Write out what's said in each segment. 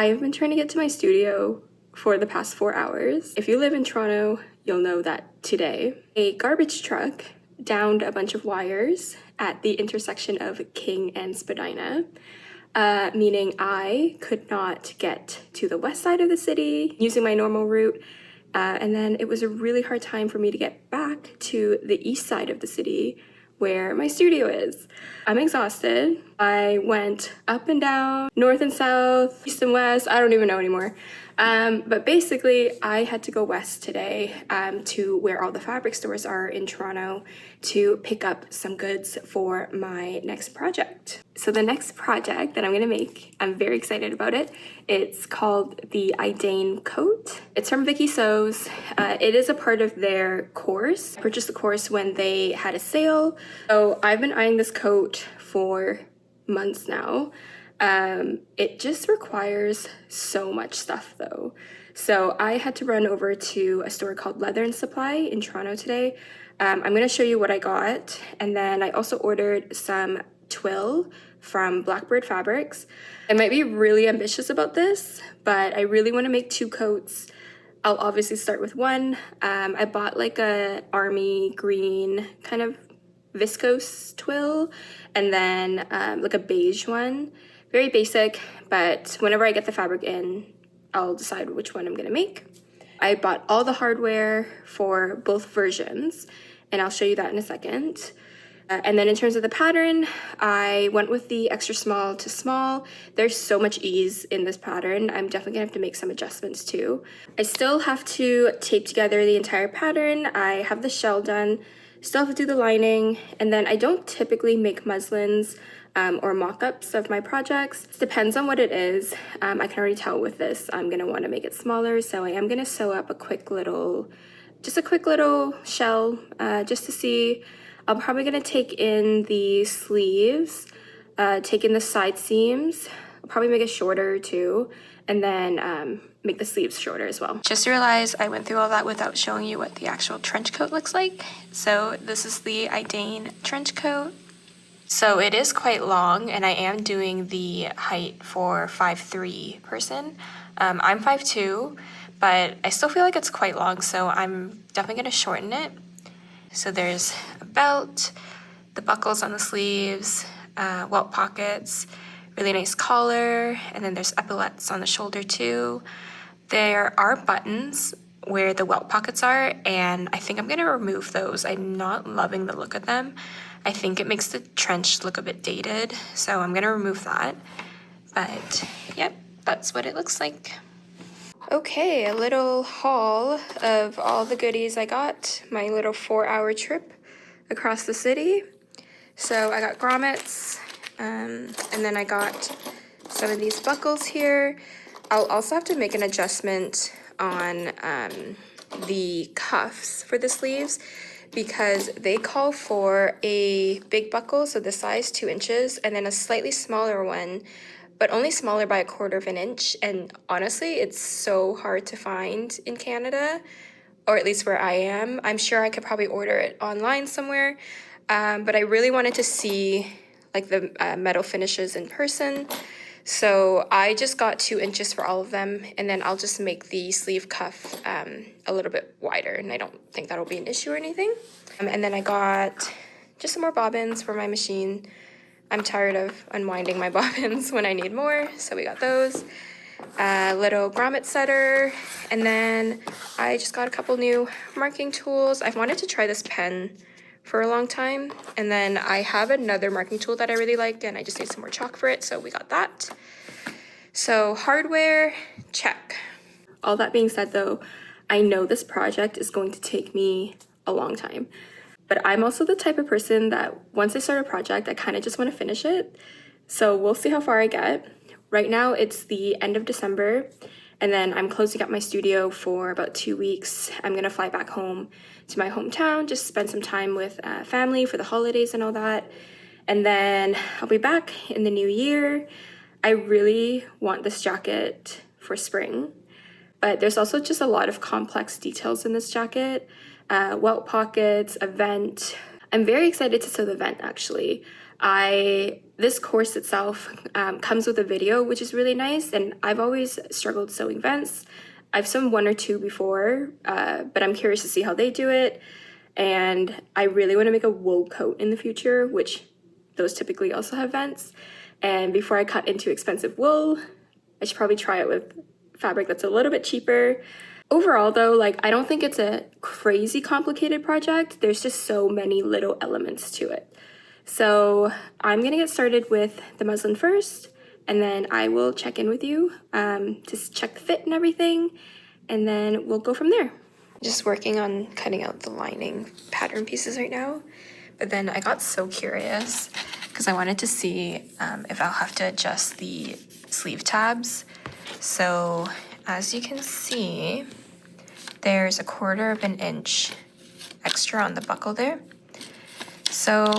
I've been trying to get to my studio for the past 4 hours. If you live in Toronto, you'll know that today a garbage truck downed a bunch of wires at the intersection of King and Spadina, meaning I could not get to the west side of the city using my normal route. And then it was a really hard time for me to get back to the east side of the city where my studio is. I'm exhausted. I went up and down, north and south, east and west, I don't even know anymore. But basically, I had to go west today to where all the fabric stores are in Toronto to pick up some goods for my next project. So the next project that I'm gonna make, I'm very excited about it. It's called the Idayne Coat. It's from Vikisews. It is a part of their course. I purchased the course when they had a sale. So I've been eyeing this coat for months now. It just requires so much stuff though. So I had to run over to a store called Leather and Supply in Toronto today. I'm gonna show you what I got. And then I also ordered some twill from Blackbird Fabrics. I might be really ambitious about this, but I really wanna make 2 coats. I'll obviously start with one. I bought like a army green kind of viscose twill, and then like a beige one. Very basic, but whenever I get the fabric in, I'll decide which one I'm gonna make. I bought all the hardware for both versions, and I'll show you that in a second. And then in terms of the pattern, I went with the extra small to small. There's so much ease in this pattern. I'm definitely gonna have to make some adjustments too. I still have to tape together the entire pattern. I have the shell done, still have to do the lining, and then I don't typically make muslins or mock-ups of my projects. It depends on what it is. I can already tell with this, I'm gonna wanna make it smaller, so I am gonna sew up a quick little shell just to see. I'm probably gonna take in the sleeves, take in the side seams. I'll probably make it shorter too, and then make the sleeves shorter as well. Just realized I went through all that without showing you what the actual trench coat looks like. So this is the Idayne Trench Coat. So it is quite long, and I am doing the height for 5'3" person. I'm 5'2", but I still feel like it's quite long, so I'm definitely gonna shorten it. So there's a belt, the buckles on the sleeves, welt pockets, really nice collar, and then there's epaulettes on the shoulder too. There are buttons where the welt pockets are, and I think I'm gonna remove those. I'm not loving the look of them. I think it makes the trench look a bit dated, so I'm gonna remove that. But yep, that's what it looks like. Okay, a little haul of all the goodies I got. My little 4-hour trip across the city. So I got grommets, and then I got some of these buckles here. I'll also have to make an adjustment on the cuffs for the sleeves, because they call for a big buckle, so the size 2 inches, and then a slightly smaller one, but only smaller by 1/4 of an inch. And honestly, it's so hard to find in Canada, or at least where I am. I'm sure I could probably order it online somewhere, but I really wanted to see like the metal finishes in person. So I just got 2 inches for all of them, and then I'll just make the sleeve cuff a little bit wider, and I don't think that'll be an issue or anything. And then I got just some more bobbins for my machine. I'm tired of unwinding my bobbins when I need more, so we got those. A little grommet setter, and then I just got a couple new marking tools. I've wanted to try this pen for a long time, and then I have another marking tool that I really like, and I just need some more chalk for it, so we got that. So hardware, check. All that being said though, I know this project is going to take me a long time, but I'm also the type of person that once I start a project, I kind of just want to finish it. So we'll see how far I get. Right now it's the end of December, and then I'm closing up my studio for about 2 weeks. I'm gonna fly back home to my hometown, just spend some time with family for the holidays and all that. And then I'll be back in the new year. I really want this jacket for spring, but there's also just a lot of complex details in this jacket. Welt pockets, a vent. I'm very excited to sew the vent actually. This course itself comes with a video, which is really nice, and I've always struggled sewing vents. I've sewn one or two before, but I'm curious to see how they do it. And I really want to make a wool coat in the future, which those typically also have vents. And before I cut into expensive wool, I should probably try it with fabric that's a little bit cheaper. Overall though, like, I don't think it's a crazy complicated project. There's just so many little elements to it. So I'm gonna get started with the muslin first, and then I will check in with you to check the fit and everything, and then we'll go from there. Just working on cutting out the lining pattern pieces right now, but then I got so curious because I wanted to see if I'll have to adjust the sleeve tabs. So as you can see, there's 1/4 of an inch extra on the buckle there. So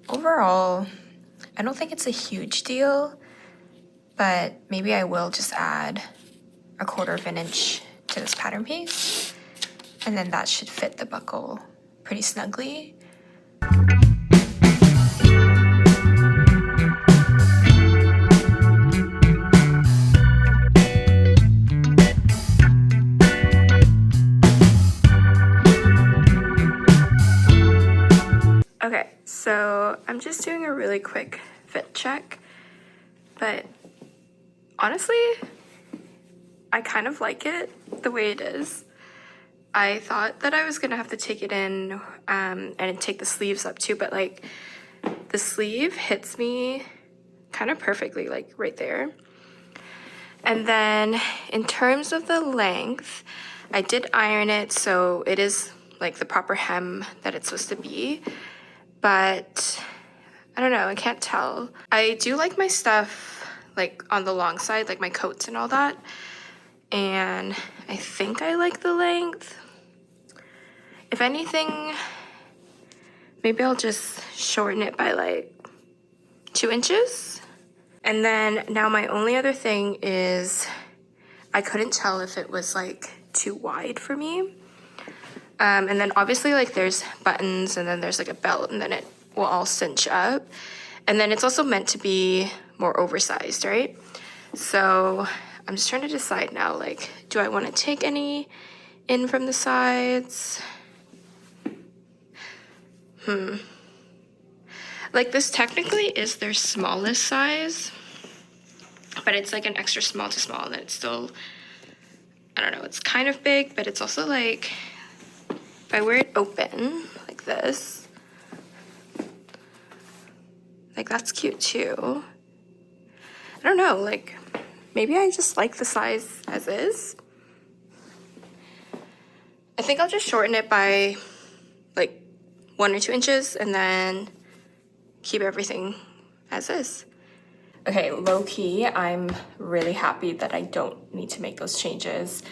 overall, I don't think it's a huge deal, but maybe I will just add 1/4 of an inch to this pattern piece, and then that should fit the buckle pretty snugly. Okay, so I'm just doing a really quick fit check, but honestly, I kind of like it the way it is. I thought that I was gonna have to take it in and take the sleeves up too, but like the sleeve hits me kind of perfectly, like right there. And then in terms of the length, I did iron it, so it is like the proper hem that it's supposed to be. But I don't know, I can't tell. I do like my stuff like on the long side, like my coats and all that. And I think I like the length. If anything, maybe I'll just shorten it by like 2 inches. And then now my only other thing is I couldn't tell if it was like too wide for me. And then obviously like there's buttons, and then there's like a belt, and then it will all cinch up. And then it's also meant to be more oversized, right? So I'm just trying to decide now, like, do I want to take any in from the sides? Like this technically is their smallest size, but it's like an extra small to small, and it's still, I don't know, it's kind of big, but it's also like, if I wear it open like this, like that's cute too. I don't know, like maybe I just like the size as is. I think I'll just shorten it by like 1 or 2 inches and then keep everything as is. Okay, low key, I'm really happy that I don't need to make those changes,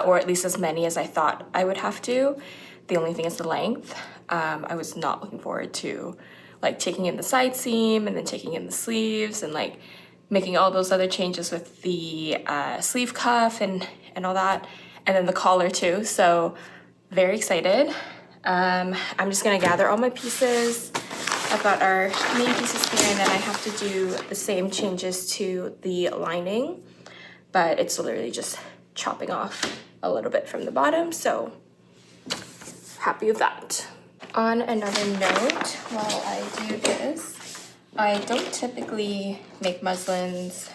or at least as many as I thought I would have to. The only thing is the length. I was not looking forward to like taking in the side seam and then taking in the sleeves and like making all those other changes with the sleeve cuff and all that, and then the collar too. So very excited. I'm just gonna gather all my pieces. I've got our main pieces here, and then I have to do the same changes to the lining, but it's literally just chopping off a little bit from the bottom, so happy with that. On another note, while I do this, I don't typically make muslins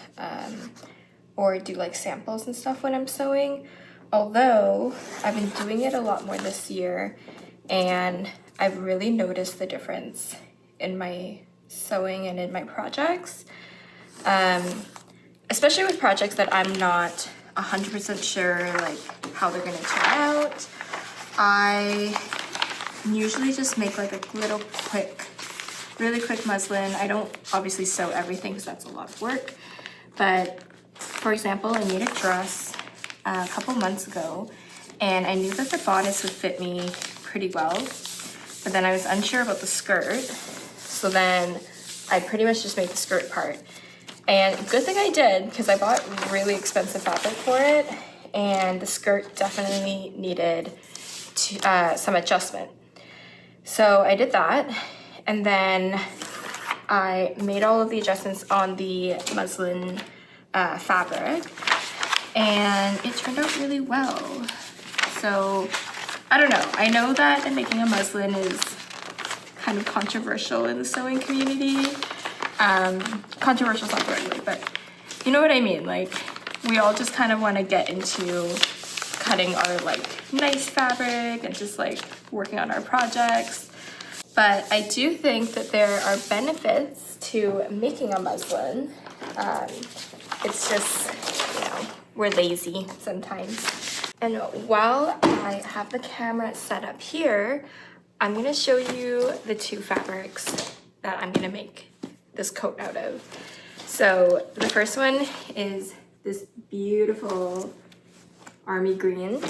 or do like samples and stuff when I'm sewing, although I've been doing it a lot more this year, and I've really noticed the difference in my sewing and in my projects, especially with projects that I'm not 100% sure like how they're gonna turn out. I usually just make like a little really quick muslin. I don't obviously sew everything because that's a lot of work, but for example, I made a dress a couple months ago, and I knew that the bodice would fit me pretty well, but then I was unsure about the skirt, so then I pretty much just made the skirt part. And good thing I did, because I bought really expensive fabric for it, and the skirt definitely needed some adjustment. So I did that, and then I made all of the adjustments on the muslin fabric, and it turned out really well. So I don't know. I know that making a muslin is kind of controversial in the sewing community. Controversial is not the right word, but you know what I mean. Like, we all just kind of want to get into cutting our like nice fabric and just like working on our projects. But I do think that there are benefits to making a muslin. It's just, you know, we're lazy sometimes. And while I have the camera set up here, I'm gonna show you the two fabrics that I'm gonna make this coat out of. So the first one is this beautiful army green.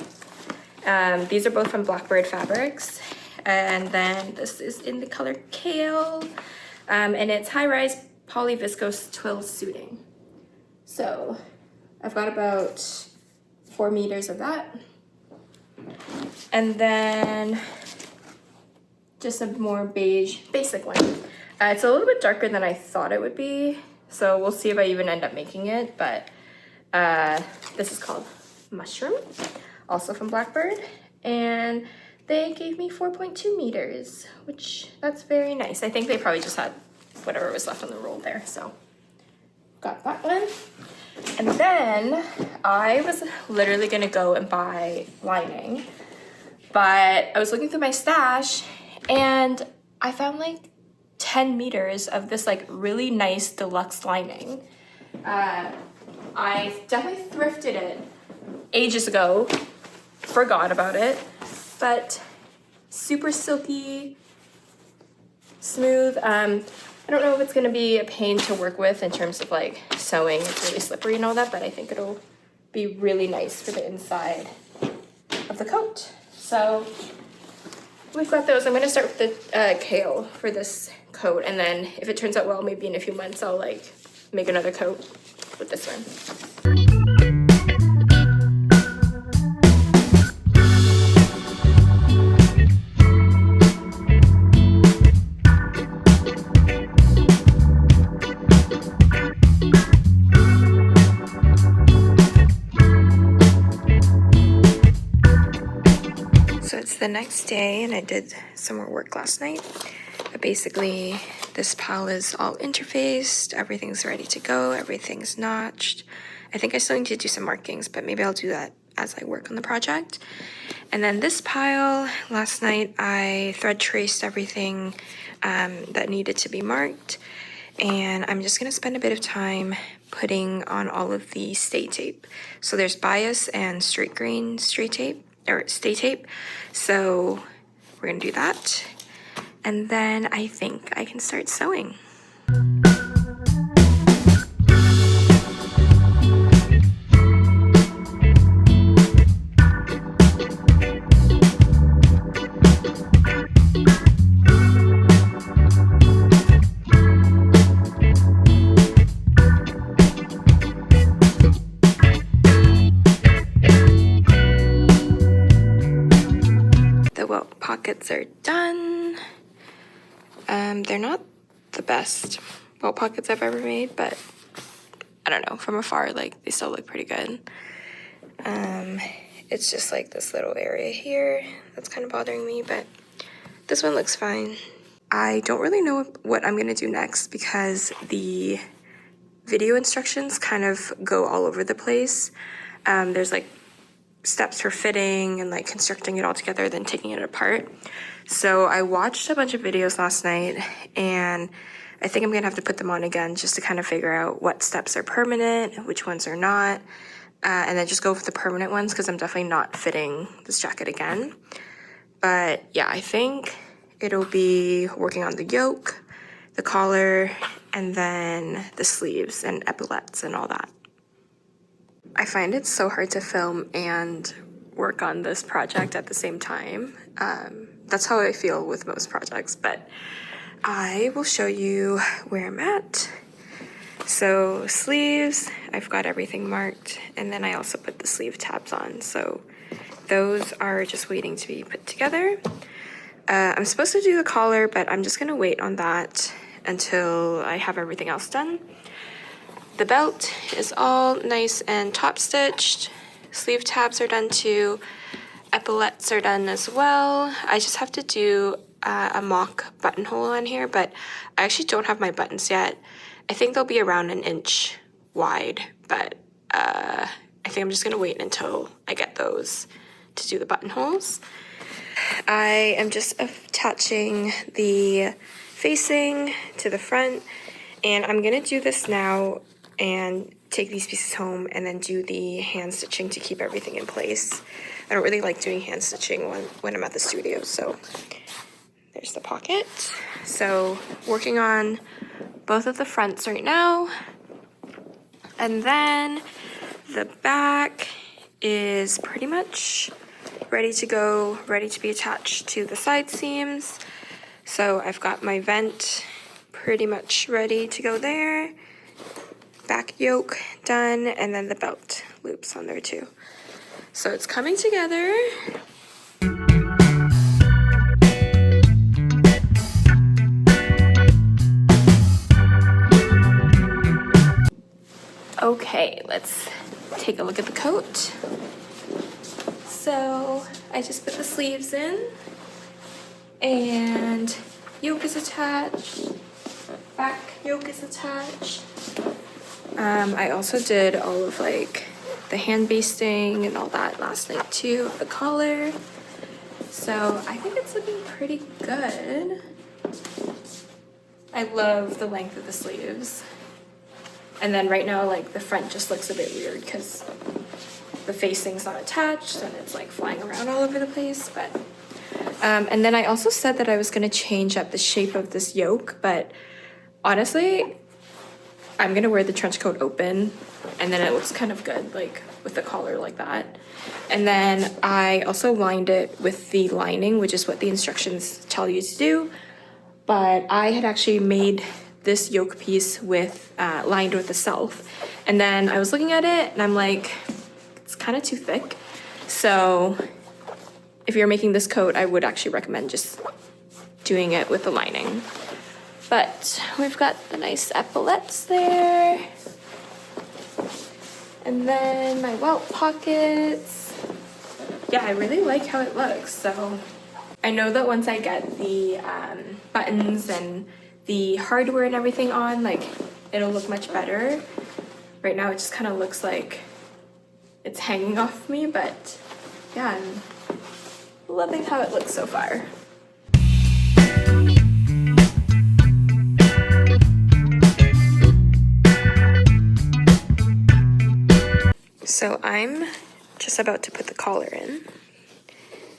These are both from Blackbird Fabrics. And then this is in the color Kale. And it's high-rise polyviscose twill suiting. So I've got about 4 meters of that. And then just a more beige basic one. It's a little bit darker than I thought it would be. So we'll see if I even end up making it. But this is called Mushroom, also from Blackbird. And they gave me 4.2 meters, which that's very nice. I think they probably just had whatever was left on the roll there. So got that one. And then I was literally gonna go and buy lining, but I was looking through my stash and I found like 10 meters of this like really nice deluxe lining. I definitely thrifted it ages ago, forgot about it, but super silky, smooth. I don't know if it's gonna be a pain to work with in terms of like sewing. It's really slippery and all that, but I think it'll be really nice for the inside of the coat. So we've got those. I'm gonna start with the Kale for this coat, and then if it turns out well, maybe in a few months I'll like make another coat with this one. So it's the next day, and I did some more work last night. But basically, this pile is all interfaced, everything's ready to go, everything's notched. I think I still need to do some markings, but maybe I'll do that as I work on the project. And then this pile, last night I thread traced everything that needed to be marked. And I'm just gonna spend a bit of time putting on all of the stay tape. So there's bias and straight grain stay tape. So we're gonna do that. And then I think I can start sewing. The welt pockets are done. They're not the best welt pockets I've ever made, but I don't know, from afar, like, they still look pretty good. It's just like this little area here that's kind of bothering me, but this one looks fine. I don't really know what I'm gonna do next because the video instructions kind of go all over the place. There's like steps for fitting and like constructing it all together, then taking it apart. So I watched a bunch of videos last night, and I think I'm gonna have to put them on again just to kind of figure out what steps are permanent, which ones are not, and then just go with the permanent ones because I'm definitely not fitting this jacket again. But yeah, I think it'll be working on the yoke, the collar, and then the sleeves and epaulets and all that. I find it so hard to film and work on this project at the same time. That's how I feel with most projects, but I will show you where I'm at. So sleeves, I've got everything marked, and then I also put the sleeve tabs on. So those are just waiting to be put together. I'm supposed to do the collar, but I'm just gonna wait on that until I have everything else done. The belt is all nice and top stitched. Sleeve tabs are done too. Epaulettes are done as well. I just have to do a mock buttonhole on here, but I actually don't have my buttons yet. I think they'll be around an inch wide, but I think I'm just gonna wait until I get those to do the buttonholes. I am just attaching the facing to the front, and I'm gonna do this now and take these pieces home and then do the hand stitching to keep everything in place. I don't really like doing hand stitching when I'm at the studio, so there's the pocket. So working on both of the fronts right now, and then the back is pretty much ready to go, ready to be attached to the side seams. So I've got my vent pretty much ready to go there. Back yoke done, and then the belt loops on there too. So it's coming together. Okay, let's take a look at the coat. So I just put the sleeves in, and yoke is attached, back yoke is attached. I also did all of like the hand basting and all that last night too, the collar. So I think it's looking pretty good. I love the length of the sleeves. And then right now, like the front just looks a bit weird because the facing's not attached and it's like flying around all over the place, but and then I also said that I was gonna change up the shape of this yoke, but honestly, I'm gonna wear the trench coat open, and then it looks kind of good, like with the collar like that. And then I also lined it with the lining, which is what the instructions tell you to do. But I had actually made this yoke piece with lined with the self, and then I was looking at it and I'm like, it's kind of too thick. So if you're making this coat, I would actually recommend just doing it with the lining. But we've got the nice epaulettes there. And then my welt pockets. Yeah, I really like how it looks. So I know that once I get the buttons and the hardware and everything on, like it'll look much better. Right now it just kind of looks like it's hanging off me, but yeah, I'm loving how it looks so far. So I'm just about to put the collar in.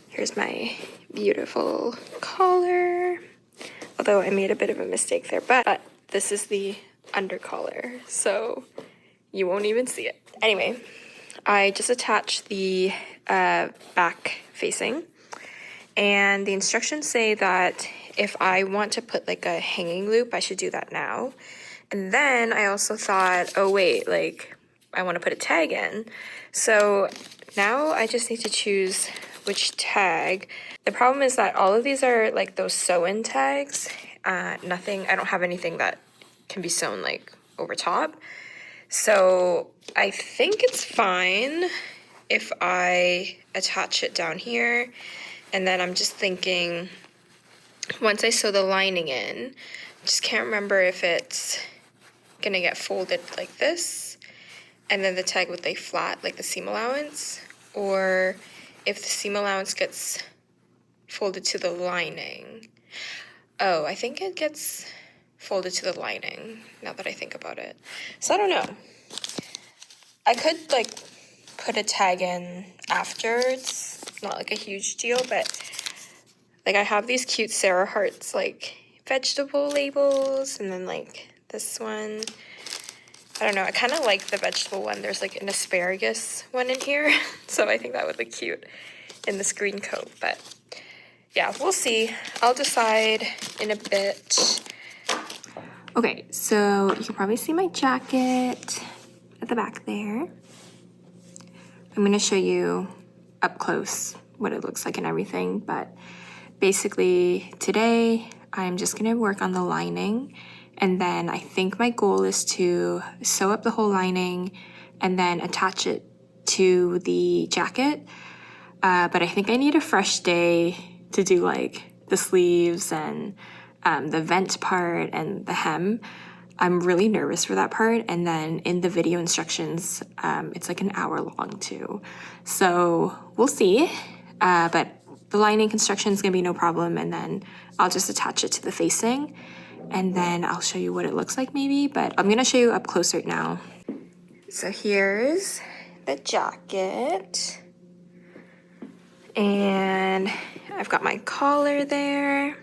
Here's my beautiful collar. Although I made a bit of a mistake there, but this is the under collar, so you won't even see it. Anyway, I just attached the back facing, and the instructions say that if I want to put like a hanging loop, I should do that now. And then I also thought, oh wait, like I want to put a tag in. So now I just need to choose which tag. The problem is that all of these are like those sew-in tags. I don't have anything that can be sewn like over top. So I think it's fine if I attach it down here. And then I'm just thinking, once I sew the lining in, just can't remember if it's gonna get folded like this, and then the tag would lay flat like the seam allowance, or if the seam allowance gets folded to the lining. Oh, I think it gets folded to the lining, now that I think about it. So I don't know. I could like put a tag in after. It's not like a huge deal, but like I have these cute Sarah Hearts like vegetable labels, and then like this one. I don't know, I kind of like the vegetable one. There's like an asparagus one in here, so I think that would look cute in this green coat, but yeah, we'll see. I'll decide in a bit. Okay, so you can probably see my jacket at the back there. I'm gonna show you up close what it looks like and everything, but basically today I'm just gonna work on the lining, and then I think my goal is to sew up the whole lining and then attach it to the jacket. But I think I need a fresh day to do like the sleeves and the vent part and the hem. I'm really nervous for that part, and then in the video instructions, it's like an hour long too. So we'll see, but the lining construction is gonna be no problem, and then I'll just attach it to the facing, and then I'll show you what it looks like maybe, but I'm gonna show you up close right now. So here's the jacket, and I've got my collar there,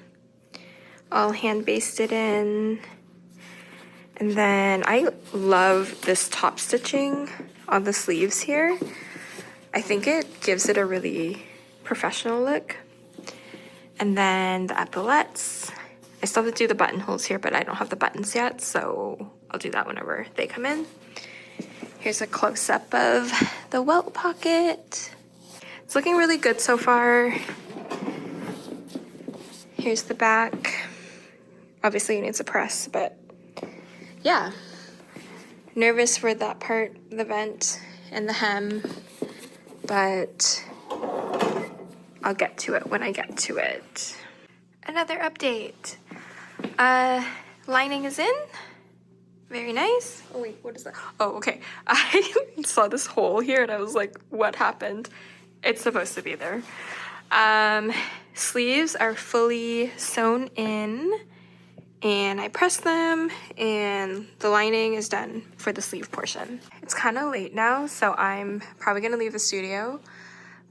all hand basted in. And then I love this top stitching on the sleeves here. I think it gives it a really professional look. And then the epaulettes. I still have to do the buttonholes here, but I don't have the buttons yet, so I'll do that whenever they come in. Here's a close-up of the welt pocket. It's looking really good so far. Here's the back. Obviously it needs a press, but yeah, nervous for that part, the vent and the hem, but I'll get to it when I get to it. Another update. Lining is in. Very nice. Oh wait, what is that? Oh, okay. I saw this hole here and I was like, what happened? It's supposed to be there. Sleeves are fully sewn in, and I pressed them, and the lining is done for the sleeve portion. It's kind of late now, so I'm probably gonna leave the studio.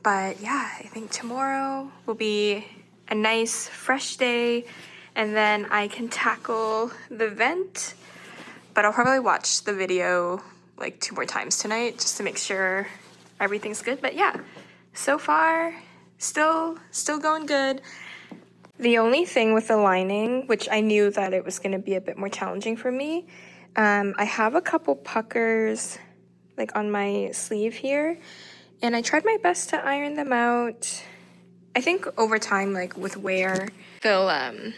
But yeah, I think tomorrow will be a nice fresh day, and then I can tackle the vent. But I'll probably watch the video like 2 more times tonight just to make sure everything's good. But yeah, so far, still going good. The only thing with the lining, which I knew that it was going to be a bit more challenging for me, I have a couple puckers like on my sleeve here, and I tried my best to iron them out. I think over time, like with wear, they'll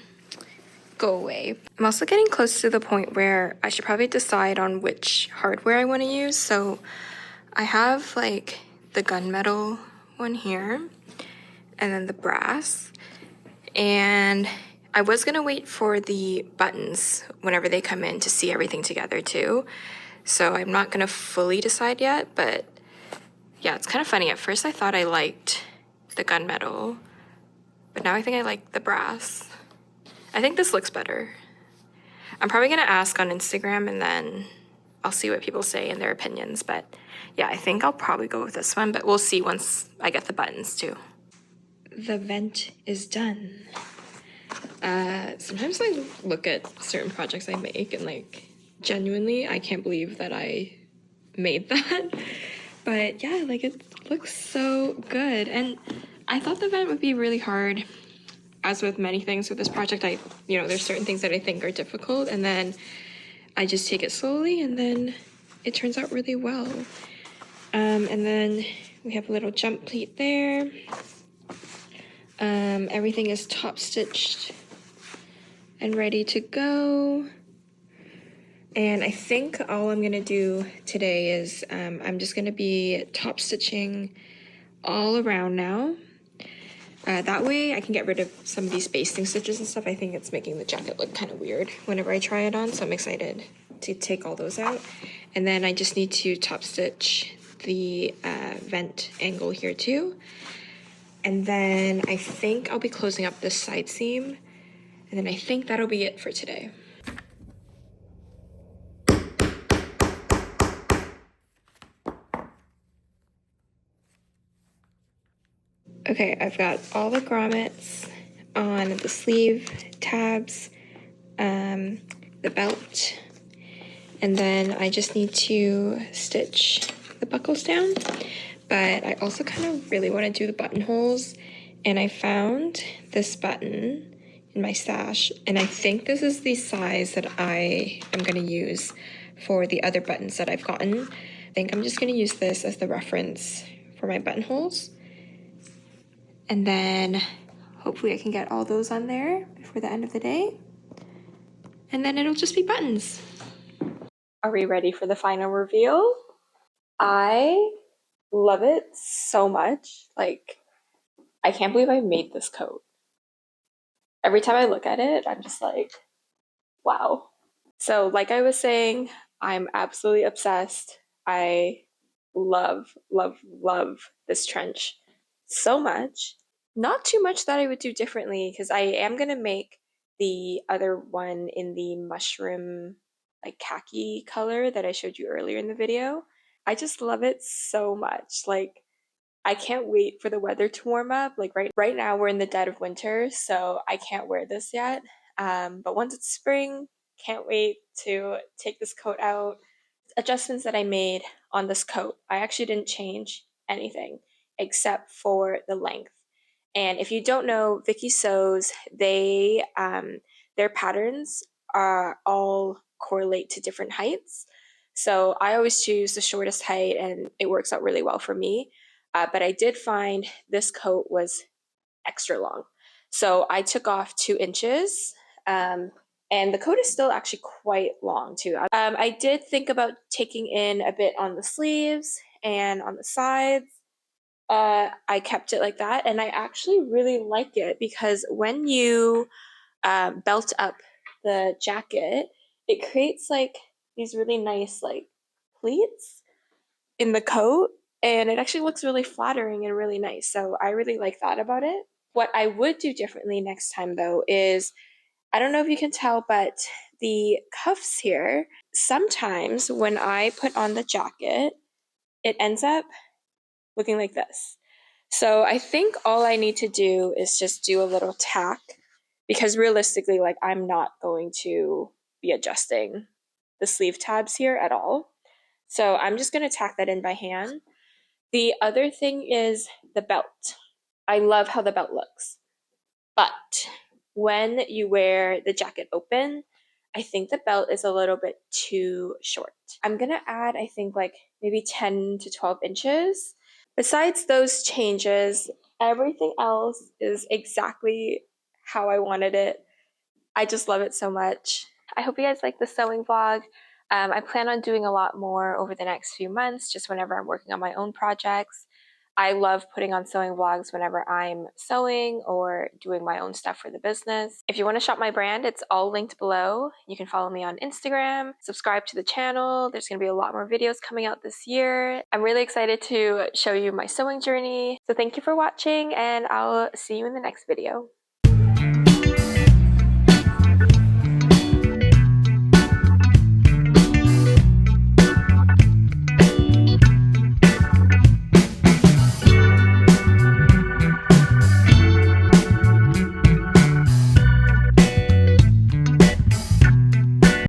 go away. I'm also getting close to the point where I should probably decide on which hardware I want to use. So I have like the gunmetal one here, and then the brass. And I was gonna wait for the buttons whenever they come in to see everything together too. So I'm not gonna fully decide yet, but yeah, it's kind of funny. At first I thought I liked the gunmetal, but now I think I like the brass. I think this looks better. I'm probably gonna ask on Instagram, and then I'll see what people say and their opinions, but yeah, I think I'll probably go with this one, but we'll see once I get the buttons too. The vent is done. Sometimes I look at certain projects I make and like genuinely I can't believe that I made that. But yeah, like it looks so good. And I thought the vent would be really hard. As with many things with this project, there's certain things that I think are difficult, and then I just take it slowly, and then it turns out really well. And then we have a little jump pleat there. Everything is top stitched and ready to go. And I think all I'm gonna do today is I'm just gonna be top stitching all around now. That way I can get rid of some of these basting stitches and stuff. I think it's making the jacket look kind of weird whenever I try it on, so I'm excited to take all those out. And then I just need to top stitch the vent angle here too. And then I think I'll be closing up this side seam, and then I think that'll be it for today. Okay, I've got all the grommets on the sleeve tabs, the belt, and then I just need to stitch the buckles down. But I also kind of really want to do the buttonholes, and I found this button in my stash, and I think this is the size that I am going to use for the other buttons that I've gotten. I think I'm just going to use this as the reference for my buttonholes. And then hopefully I can get all those on there before the end of the day. And then it'll just be buttons. Are we ready for the final reveal? I love it so much. Like, I can't believe I made this coat. Every time I look at it, I'm just like, wow. So, like I was saying, I'm absolutely obsessed. I love, love, love this trench so much. Not too much that I would do differently because I am going to make the other one in the mushroom, like khaki color that I showed you earlier in the video. I just love it so much. Like, I can't wait for the weather to warm up. Like right now we're in the dead of winter, so I can't wear this yet. But once it's spring, can't wait to take this coat out. Adjustments that I made on this coat, I actually didn't change anything except for the length. And if you don't know, Vikisews, their patterns are all correlate to different heights. So I always choose the shortest height, and it works out really well for me. But I did find this coat was extra long. So I took off 2 inches, and the coat is still actually quite long too. I did think about taking in a bit on the sleeves and on the sides. I kept it like that, and I actually really like it because when you belt up the jacket, it creates like these really nice like pleats in the coat, and it actually looks really flattering and really nice. So I really like that about it. What I would do differently next time though is, I don't know if you can tell, but the cuffs here, sometimes when I put on the jacket, it ends up looking like this. So I think all I need to do is just do a little tack, because realistically, like, I'm not going to be adjusting the sleeve tabs here at all. So I'm just going to tack that in by hand. The other thing is the belt. I love how the belt looks, but when you wear the jacket open, I think the belt is a little bit too short. I'm gonna add, I think, like maybe 10 to 12 inches. Besides those changes, everything else is exactly how I wanted it. I just love it so much. I hope you guys like the sewing vlog. I plan on doing a lot more over the next few months, just whenever I'm working on my own projects. I love putting on sewing vlogs whenever I'm sewing or doing my own stuff for the business. If you want to shop my brand, it's all linked below. You can follow me on Instagram, subscribe to the channel. There's going to be a lot more videos coming out this year. I'm really excited to show you my sewing journey. So thank you for watching, and I'll see you in the next video.